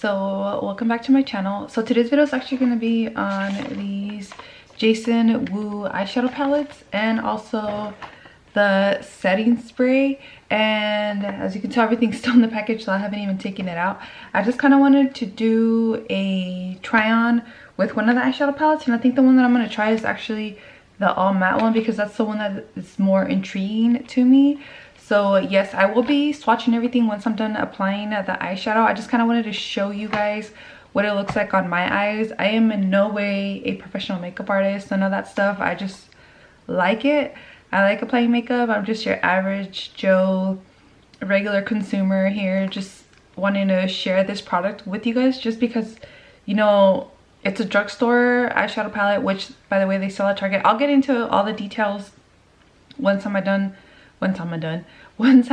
So welcome back to my channel. So today's video is actually going to be on these Jason Wu eyeshadow palettes and also the setting spray. And as you can tell, everything's still in the package, so I haven't even taken it out. I just kind of wanted to do a try on with one of the eyeshadow palettes, and I think the one that I'm going to try is actually the all matte one because that's the one that is more intriguing to me. So yes, I will be swatching everything once I'm done applying the eyeshadow. I just kind of wanted to show you guys what it looks like on my eyes. I am in no way a professional makeup artist, none of that stuff. I just like it. I like applying makeup. I'm just your average Joe, regular consumer here, just wanting to share this product with you guys just because, you know, it's a drugstore eyeshadow palette, which by the way they sell at Target. I'll get into all the details once I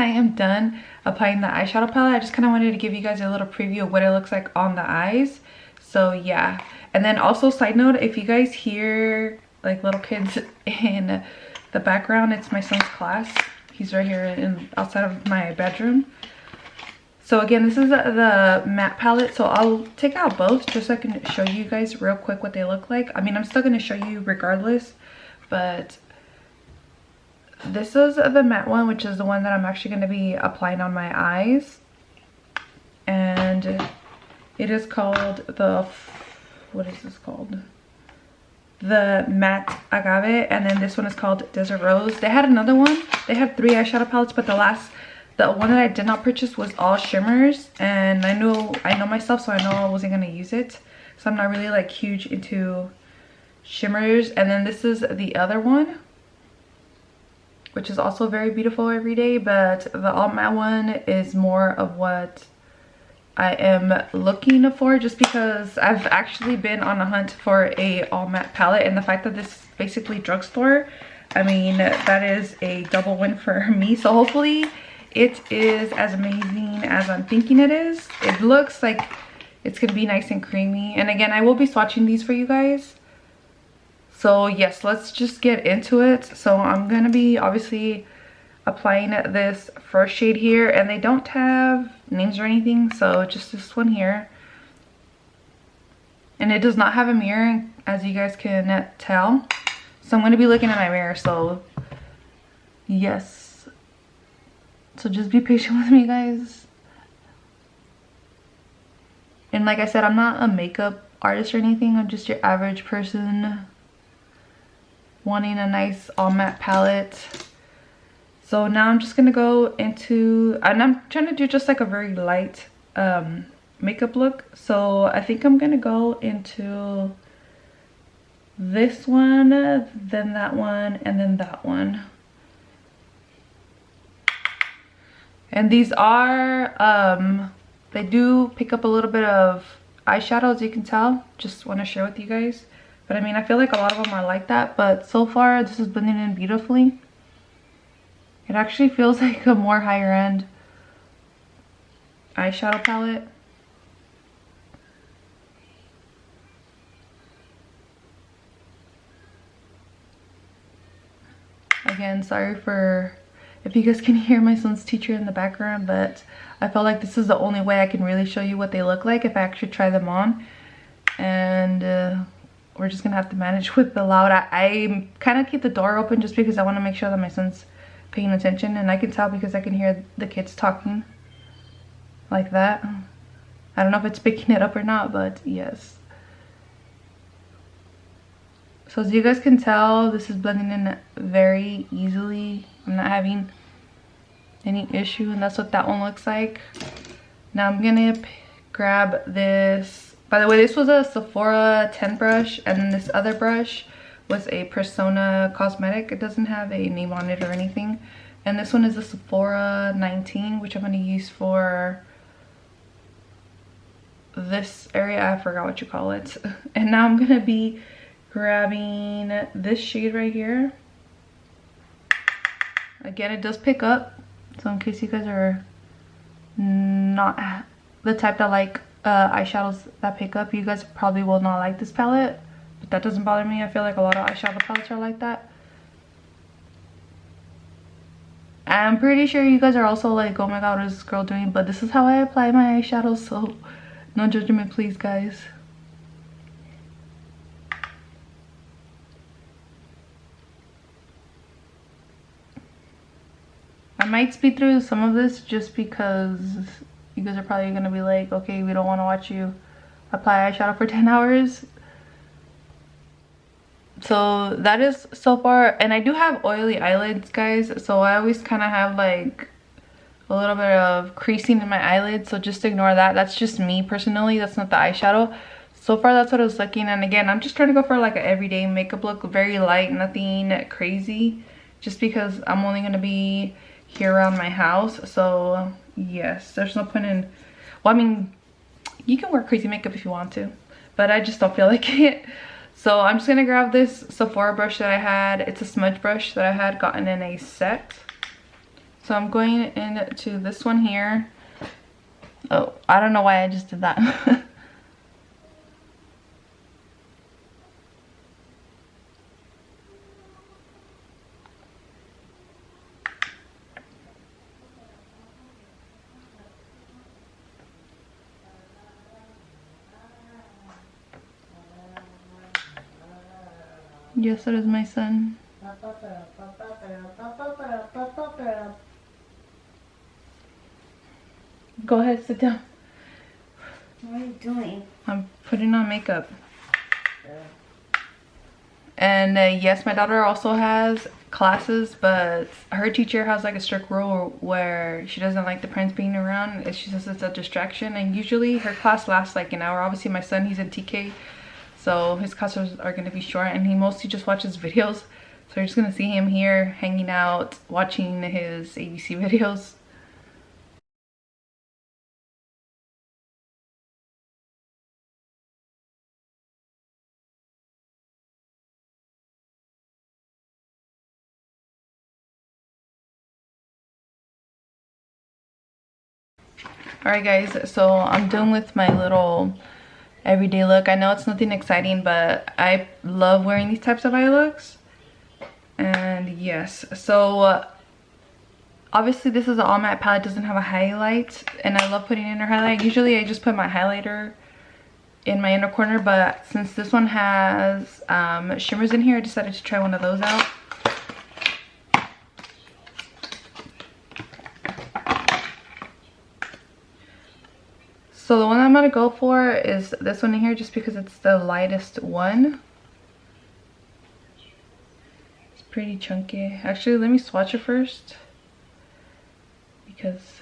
am done applying the eyeshadow palette. I just kind of wanted to give you guys a little preview of what it looks like on the eyes. So yeah, and then also side note, if you guys hear like little kids in the background, it's my son's class. He's right here outside of my bedroom. So again, this is the matte palette, so I'll take out both just so I can show you guys real quick what they look like. I mean, I'm still going to show you regardless, but this is the matte one, which is the one that I'm actually going to be applying on my eyes. And it is called what is this called? The matte Agave. And then this one is called Desert Rose. They had another one. They had 3 eyeshadow palettes, but the one that I did not purchase was all shimmers. And I know myself, so I know I wasn't going to use it. So I'm not really like huge into shimmers. And then this is the other one, which is also very beautiful every day, but the all matte one is more of what I am looking for, just because I've actually been on a hunt for a all matte palette, and the fact that this is basically drugstore, I mean, that is a double win for me. So hopefully it is as amazing as I'm thinking it is. It looks like it's gonna be nice and creamy, and again, I will be swatching these for you guys. So yes, let's just get into it. So I'm going to be obviously applying this first shade here, and they don't have names or anything, so just this one here. And it does not have a mirror, as you guys can tell. So I'm going to be looking at my mirror, so yes. So just be patient with me, guys. And like I said, I'm not a makeup artist or anything. I'm just your average person wanting a nice all matte palette. So now I'm just gonna go into, and I'm trying to do just like a very light makeup look. So I think I'm gonna go into this one, then that one, and then that one. And these are they do pick up a little bit of eyeshadow, as you can tell. Just want to share with you guys. But I mean, I feel like a lot of them are like that, but so far this is blending in beautifully. It actually feels like a more higher end eyeshadow palette. Again, sorry for if you guys can hear my son's teacher in the background, but I felt like this is the only way I can really show you what they look like if I actually try them on. And we're just gonna have to manage with the loud. I kind of keep the door open just because I want to make sure that my son's paying attention, and I can tell because I can hear the kids talking like that. I don't know if it's picking it up or not, but yes. So as you guys can tell, this is blending in very easily. I'm not having any issue, and that's what that one looks like. Now I'm gonna grab this. By the way, this was a Sephora 10 brush, and then this other brush was a Persona Cosmetic. It doesn't have a name on it or anything. And this one is a Sephora 19, which I'm going to use for this area. I forgot what you call it. And now I'm going to be grabbing this shade right here. Again, it does pick up. So in case you guys are not the type that like eyeshadows that pick up, you guys probably will not like this palette, but that doesn't bother me. I feel like a lot of eyeshadow palettes are like that. I'm pretty sure you guys are also like, oh my god, what is this girl doing? But this is how I apply my eyeshadow, so No judgment, please, guys. I might speed through some of this just because you guys are probably gonna be like, okay, we don't want to watch you apply eyeshadow for 10 hours. So that is so far. And I do have oily eyelids, guys, so I always kind of have like a little bit of creasing in my eyelids, so just ignore that. That's just me personally, that's not the eyeshadow. So far that's what I was looking. And again, I'm just trying to go for like an everyday makeup look, very light, nothing crazy, just because I'm only going to be here around my house. So yes, there's no point in, well, I mean, you can wear crazy makeup if you want to, but I just don't feel like it. So I'm just gonna grab this Sephora brush that I had. It's a smudge brush that I had gotten in a set. So I'm going into this one here. Oh, I don't know why I just did that. Yes, that is my son. Go ahead, sit down. What are you doing? I'm putting on makeup. And yes, my daughter also has classes, but her teacher has like a strict rule where she doesn't like the parents being around. She says it's a distraction, and usually her class lasts like an hour. Obviously my son, he's in TK, so his classes are going to be short, and he mostly just watches videos. So you're just going to see him here hanging out, watching his ABC videos. Alright guys, so I'm done with my little everyday look. I know it's nothing exciting, but I love wearing these types of eye looks. And yes, so obviously this is an all matte palette, doesn't have a highlight, and I love putting in a highlight. Usually I just put my highlighter in my inner corner, but since this one has shimmers in here, I decided to try one of those out. So the one I'm gonna go for is this one in here, just because it's the lightest one. It's pretty chunky. Actually, let me swatch it first, because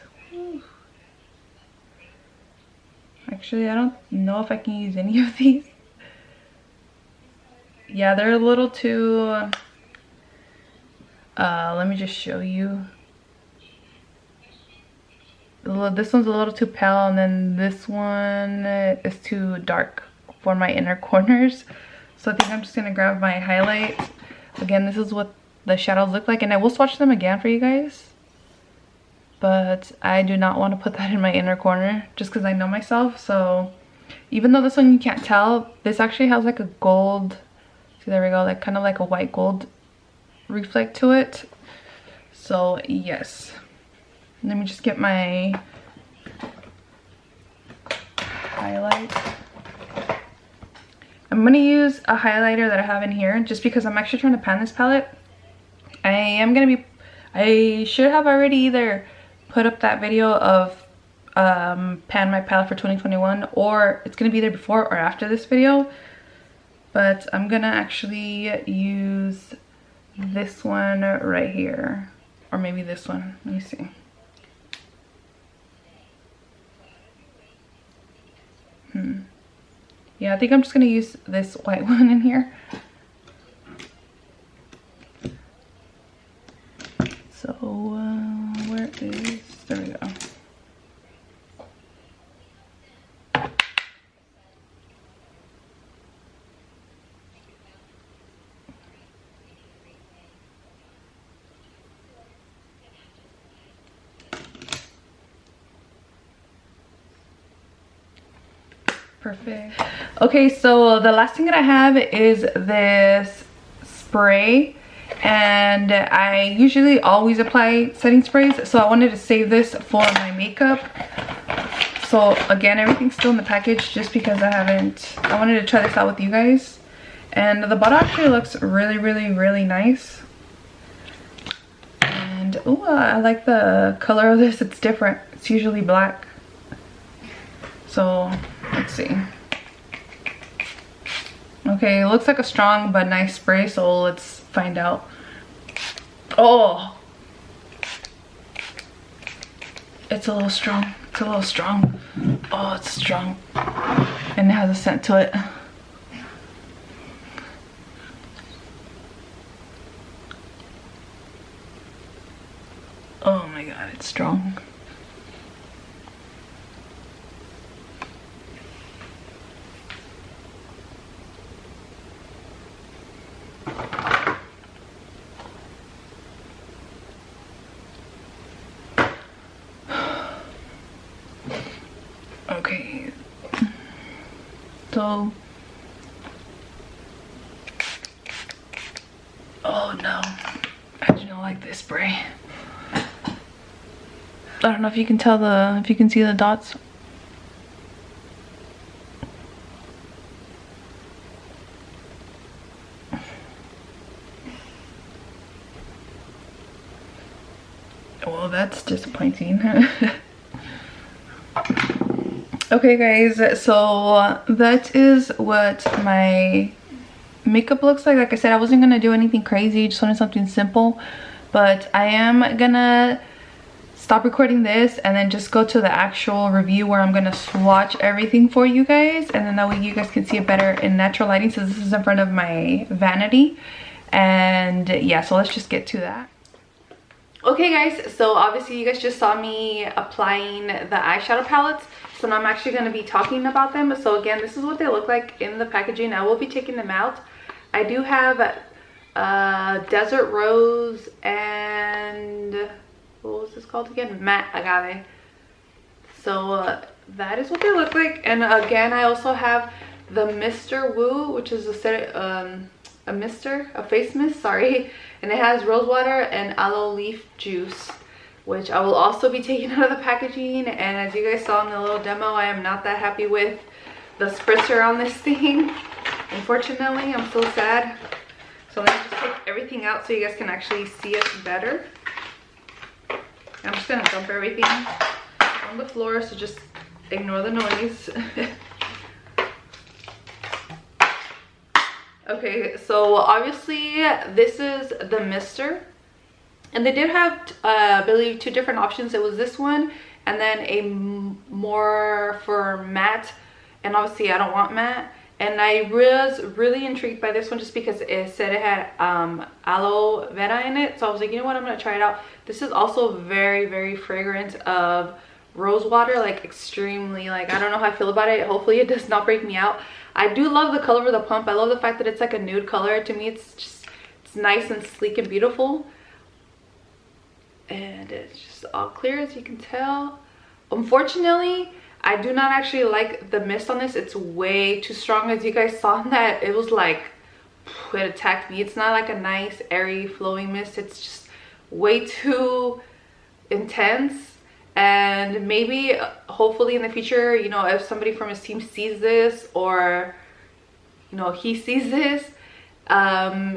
actually I don't know if I can use any of these. Yeah, they're a little too let me just show you. This one's a little too pale, and then this one is too dark for my inner corners. So I think I'm just gonna grab my highlight. Again, this is what the shadows look like, and I will swatch them again for you guys, but I do not want to put that in my inner corner just because I know myself. So even though this one you can't tell, this actually has like a gold, see, there we go, like kind of like a white gold reflect to it. So yes, let me just get my highlight. I'm going to use a highlighter that I have in here just because I'm actually trying to pan this palette. I should have already either put up that video of pan my palette for 2021, or it's going to be there before or after this video. But I'm going to actually use this one right here, or maybe this one. Let me see. Yeah, I think I'm just gonna use this white one in here. So where is, there we go. Perfect. Okay, so the last thing that I have is this spray, and I usually always apply setting sprays, so I wanted to save this for my makeup. So again, everything's still in the package just because I wanted to try this out with you guys. And the bottle actually looks really nice. And oh, I like the color of this. It's different. It's usually black. So let's see. Okay, it looks like a strong but nice spray, so let's find out. Oh, it's a little strong. It's a little strong. Oh, it's strong. And it has a scent to it. Oh my god, it's strong. Okay, so oh no, I do not like this spray. I don't know if you can tell if you can see the dots. Well, that's disappointing. Okay guys, so that is what my makeup looks like. Like I said, I wasn't gonna do anything crazy, just wanted something simple, but I am gonna stop recording this and then just go to the actual review where I'm gonna swatch everything for you guys, and then that way you guys can see it better in natural lighting, since this is in front of my vanity. And yeah, so let's just get to that. Okay guys, so obviously you guys just saw me applying the eyeshadow palettes, so now I'm actually going to be talking about them. So again, this is what they look like in the packaging. I will be taking them out. I do have Desert Rose and what was this called again? Matte Agave. So that is what they look like. And again, I also have the Mr. Woo, which is a face mist, sorry, and it has rose water and aloe leaf juice, which I will also be taking out of the packaging. And as you guys saw in the little demo, I am not that happy with the spritzer on this thing, unfortunately. I'm so sad. So let me just take everything out so you guys can actually see it better. I'm just gonna dump everything on the floor, so just ignore the noise. Okay, so obviously this is the mister, and they did have I believe two different options. It was this one and then a more for matte, and obviously I don't want matte. And I was really intrigued by this one just because it said it had aloe vera in it, so I was like, you know what, I'm gonna try it out. This is also very fragrant of rose water, like extremely, like I don't know how I feel about it. Hopefully it does not break me out. I do love the color of the pump. I love the fact that it's like a nude color. To me, it's nice and sleek and beautiful, and it's just all clear, as you can tell. Unfortunately, I do not actually like the mist on this. It's way too strong. As you guys saw in that, it was like it attacked me. It's not like a nice airy flowing mist. It's just way too intense. And maybe hopefully in the future, you know, if somebody from his team sees this, or you know, he sees this,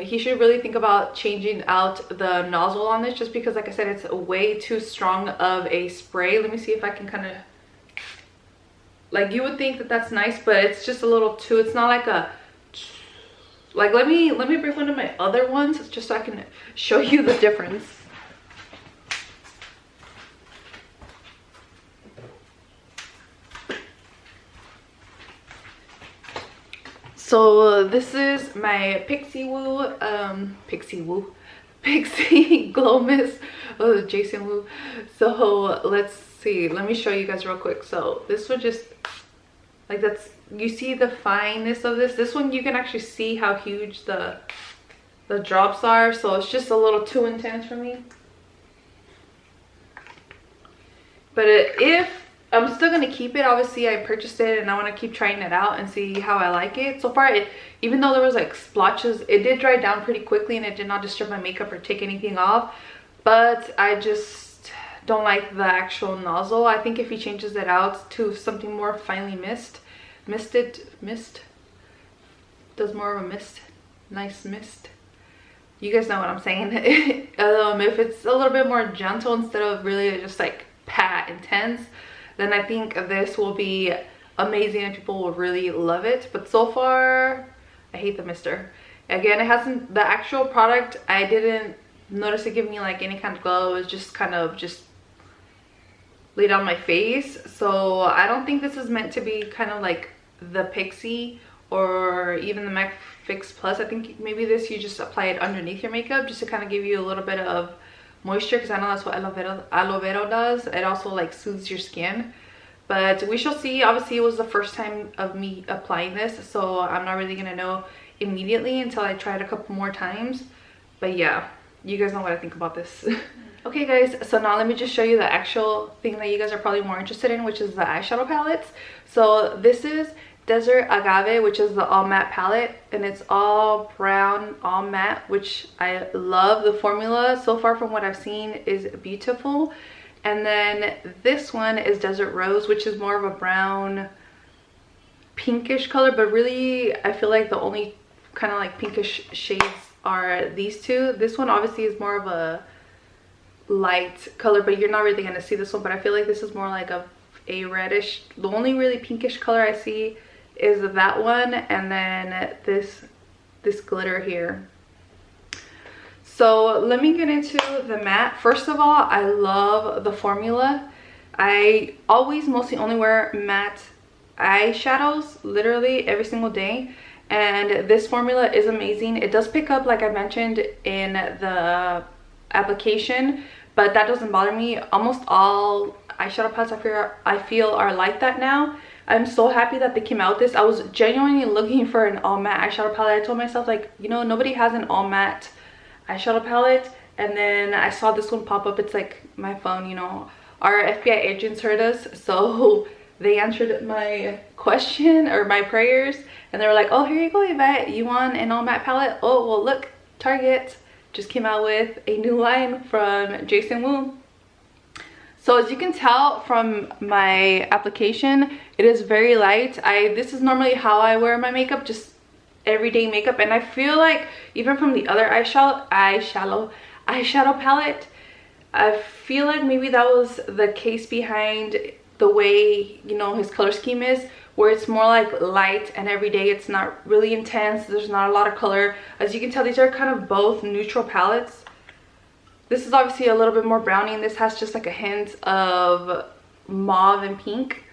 he should really think about changing out the nozzle on this, just because like I said, it's way too strong of a spray. Let me see if I can kind of, like, you would think that that's nice, but it's just a little too, it's not like a, like, let me bring one of my other ones just so I can show you the difference. So this is my Pixie Glow Mist, Jason Woo. So let's see, let me show you guys real quick. So this one, just like, that's, you see the fineness of this one, you can actually see how huge the drops are. So it's just a little too intense for me. But if I'm still gonna keep it, obviously I purchased it and I want to keep trying it out and see how I like it. So far, even though there was like splotches, it did dry down pretty quickly and it did not disturb my makeup or take anything off. But I just don't like the actual nozzle. I think if he changes it out to something more finely mist, does more of a mist, nice mist. You guys know what I'm saying. If it's a little bit more gentle instead of really just like pat intense, then I think this will be amazing and people will really love it. But so far, I hate the mister. Again, it hasn't, the actual product, I didn't notice it give me like any kind of glow. It was just kind of just laid on my face. So I don't think this is meant to be kind of like the Pixie or even the MAC Fix Plus. I think maybe this you just apply it underneath your makeup just to kind of give you a little bit of moisture, because I know that's what aloe vera does. It also like soothes your skin. But we shall see. Obviously it was the first time of me applying this, so I'm not really gonna know immediately until I try it a couple more times. But yeah, you guys know what I think about this. Okay guys, so now let me just show you the actual thing that you guys are probably more interested in, which is the eyeshadow palettes. So this is Desert Agave, which is the all matte palette, and it's all brown, all matte, which I love. The formula so far from what I've seen is beautiful. And then this one is Desert Rose, which is more of a brown pinkish color, but really I feel like the only kind of like pinkish shades are these two. This one obviously is more of a light color, but you're not really going to see this one, but I feel like this is more like a reddish. The only really pinkish color I see is that one, and then this glitter here. So let me get into the matte. First of all, I love the formula. I always mostly only wear matte eyeshadows literally every single day, and this formula is amazing. It does pick up, like I mentioned in the application, but that doesn't bother me. Almost all eyeshadow palettes I feel are like that now. I'm so happy that they came out with this. I was genuinely looking for an all matte eyeshadow palette. I told myself, like, you know, nobody has an all matte eyeshadow palette, and then I saw this one pop up. It's like my phone, you know, our FBI agents heard us, so they answered my question or my prayers, and they were like, oh, here you go, Yvette, you want an all matte palette? Oh, well, look, Target just came out with a new line from Jason Wu. So as you can tell from my application, it is very light. This is normally how I wear my makeup, just everyday makeup, and I feel like even from the other eyeshadow palette, I feel like maybe that was the case behind the way, you know, his color scheme is, where it's more like light and everyday. It's not really intense. There's not a lot of color. As you can tell, these are kind of both neutral palettes. This is obviously a little bit more brownie, and this has just like a hint of mauve and pink.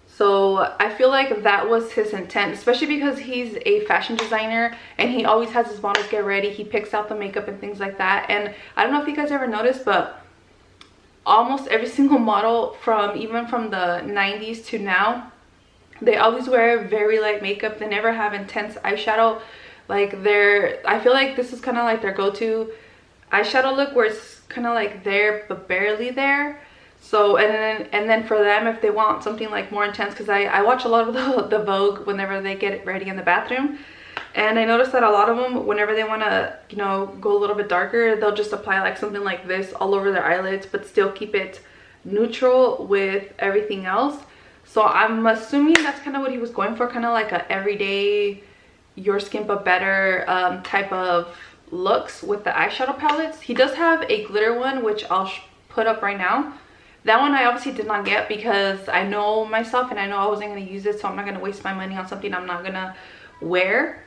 So I feel like that was his intent, especially because he's a fashion designer and he always has his models get ready. He picks out the makeup and things like that. And I don't know if you guys ever noticed, but almost every single model even from the 90s to now, they always wear very light makeup. They never have intense eyeshadow. Like I feel like this is kind of like their go-to eyeshadow look, where it's kind of like there but barely there. So and then for them, if they want something like more intense, because I watch a lot of the Vogue whenever they get ready in the bathroom, and I noticed that a lot of them, whenever they want to, you know, go a little bit darker, they'll just apply like something like this all over their eyelids, but still keep it neutral with everything else. So I'm assuming that's kind of what he was going for, kind of like a everyday, your skin but better type of looks with the eyeshadow palettes. He does have a glitter one, which I'll put up right now. That one I obviously did not get because I know myself and I know I wasn't going to use it, so I'm not going to waste my money on something I'm not going to wear.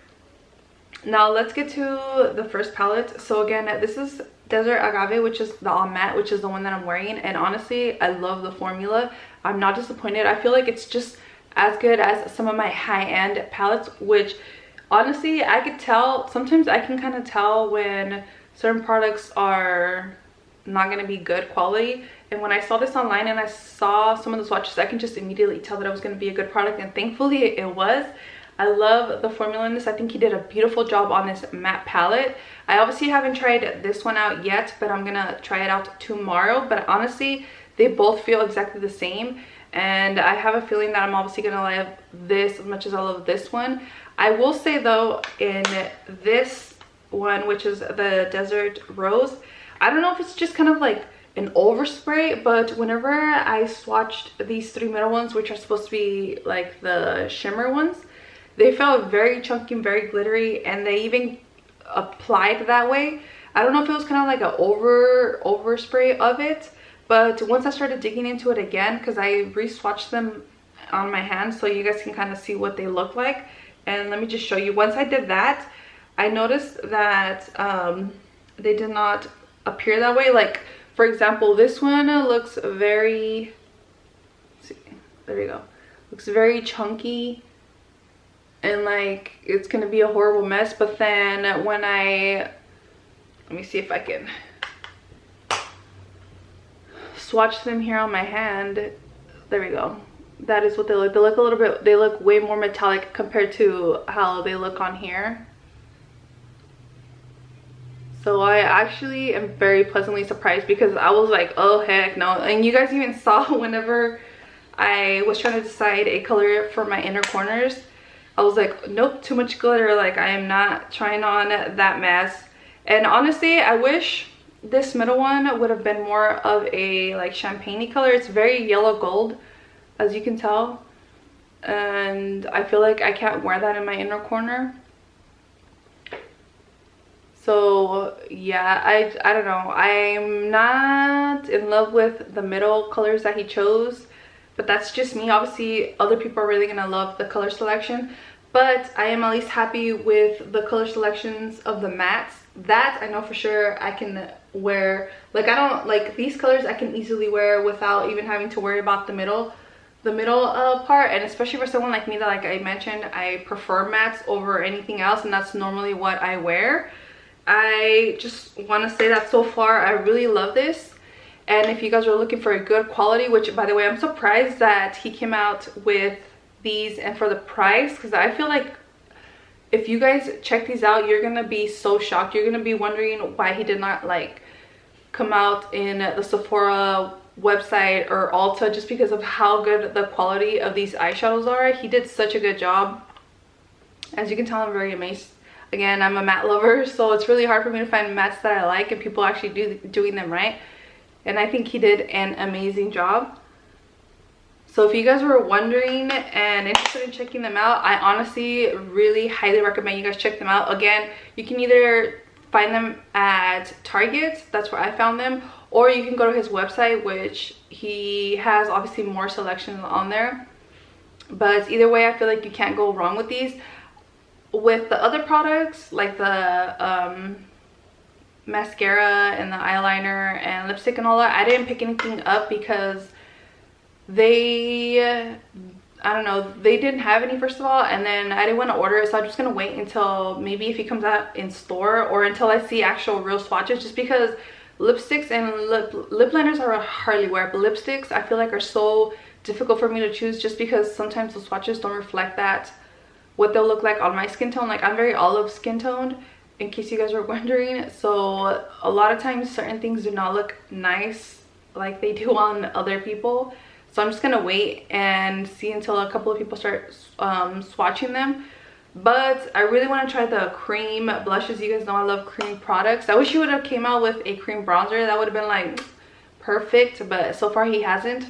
Now let's get to the first palette. So again, this is Desert Agave, which is the all matte, which is the one that I'm wearing, and honestly I love the formula. I'm not disappointed. I feel like it's just as good as some of my high-end palettes, which honestly I could tell, sometimes I can kind of tell when certain products are not going to be good quality. And when I saw this online and I saw some of the swatches, I can just immediately tell that it was going to be a good product, and thankfully it was. I love the formula in this. I think he did a beautiful job on this matte palette. I obviously haven't tried this one out yet, but I'm gonna try it out tomorrow. But honestly, they both feel exactly the same, and I have a feeling that I'm obviously gonna love this as much as I love this one. I will say though, in this one, which is the Desert Rose, I don't know if it's just kind of like an overspray, but whenever I swatched these 3 middle ones, which are supposed to be like the shimmer ones, they felt very chunky and very glittery, and they even applied that way. I don't know if it was kind of like an overspray of it, but once I started digging into it again, because I re-swatched them on my hand so you guys can kind of see what they look like, and let me just show you. Once I did that, I noticed that they did not appear that way. Like, for example, this one looks very, let's see, there we go, looks very chunky and like it's gonna be a horrible mess. But then when let me see if I can swatch them here on my hand, there we go, that is what they look. They look a little bit, they look way more metallic compared to how they look on here. So I actually am very pleasantly surprised, because I was like, oh heck no. And you guys even saw whenever I was trying to decide a color for my inner corners, I was like, nope, too much glitter, like I am not trying on that mess. And honestly, I wish this middle one would have been more of a like champagne-y color. It's very yellow gold, as you can tell, and I feel like I can't wear that in my inner corner. So yeah, I don't know, I'm not in love with the middle colors that he chose, but that's just me. Obviously other people are really gonna love the color selection, but I am at least happy with the color selections of the mattes. That I know for sure I can wear. Like, I don't like these colors, I can easily wear without even having to worry about the middle part. And especially for someone like me that, like I mentioned, I prefer mattes over anything else, and that's normally what I wear. I just want to say that so far I really love this. And if you guys are looking for a good quality, which by the way, I'm surprised that he came out with these and for the price, because I feel like if you guys check these out, you're gonna be so shocked. You're gonna be wondering why he did not like come out in the Sephora website or Ulta, just because of how good the quality of these eyeshadows are. He did such a good job. As you can tell, I'm very amazed. Again, I'm a matte lover, so it's really hard for me to find mattes that I like and people actually doing them right. And I think he did an amazing job. So if you guys were wondering and interested in checking them out, I honestly really highly recommend you guys check them out. Again, you can either find them at Target, that's where I found them, or you can go to his website, which he has obviously more selections on there. But either way, I feel like you can't go wrong with these. With the other products, like the mascara and the eyeliner and lipstick and all that, I didn't pick anything up because they, I don't know, they didn't have any, first of all, and then I didn't want to order it, so I'm just gonna wait until maybe if he comes out in store, or until I see actual real swatches, just because lipsticks and lip liners are hardly wear, but lipsticks I feel like are so difficult for me to choose, just because sometimes the swatches don't reflect that what they'll look like on my skin tone. Like, I'm very olive skin toned, in case you guys were wondering, so a lot of times certain things do not look nice like they do on other people. So I'm just gonna wait and see until a couple of people start swatching them. But I really want to try the cream blushes. You guys know I love cream products. I wish he would have came out with a cream bronzer. That would have been like perfect, but so far he hasn't.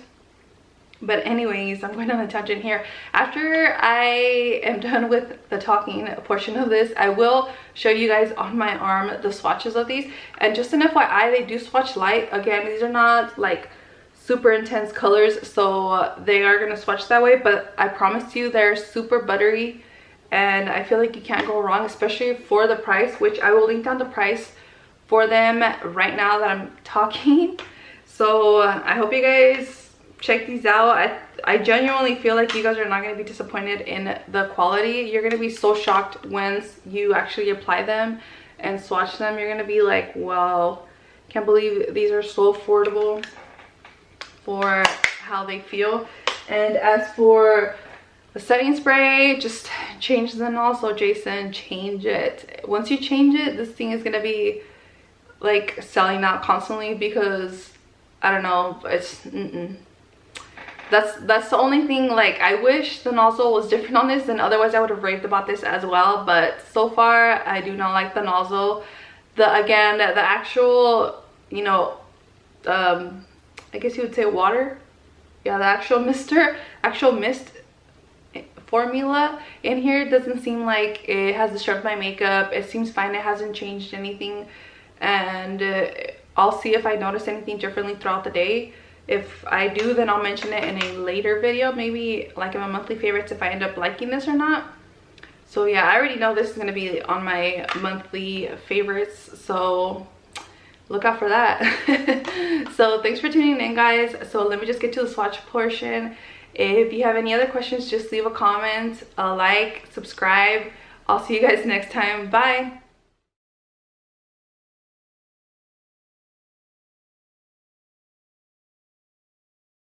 But anyways, I'm going on a tangent here. After I am done with the talking portion of this, I will show you guys on my arm the swatches of these. And just an FYI, they do swatch light. Again, these are not like super intense colors, so they are going to swatch that way. But I promise you, they're super buttery. And I feel like you can't go wrong, especially for the price, which I will link down the price for them right now that I'm talking. So I hope you guys check these out. I genuinely feel like you guys are not going to be disappointed in the quality. You're going to be so shocked once you actually apply them and swatch them. You're going to be like, wow, can't believe these are so affordable for how they feel. And as for the setting spray, just change the nozzle, Jason. Change it. Once you change it, this thing is going to be like selling out constantly, because I don't know, it's that's the only thing. Like, I wish the nozzle was different on this, and otherwise I would have raved about this as well. But so far I do not like the nozzle. Again, the actual you know, I guess you would say water. Yeah, the actual mist formula in here doesn't seem like it has disturbed my makeup. It seems fine. It hasn't changed anything, and I'll see if I notice anything differently throughout the day. If I do, then I'll mention it in a later video, maybe like in my monthly favorites, if I end up liking this or not. So yeah, I already know this is going to be on my monthly favorites, so look out for that. So thanks for tuning in, guys. So let me just get to the swatch portion. If you have any other questions, just leave a comment, a like, subscribe. I'll see you guys next time. Bye.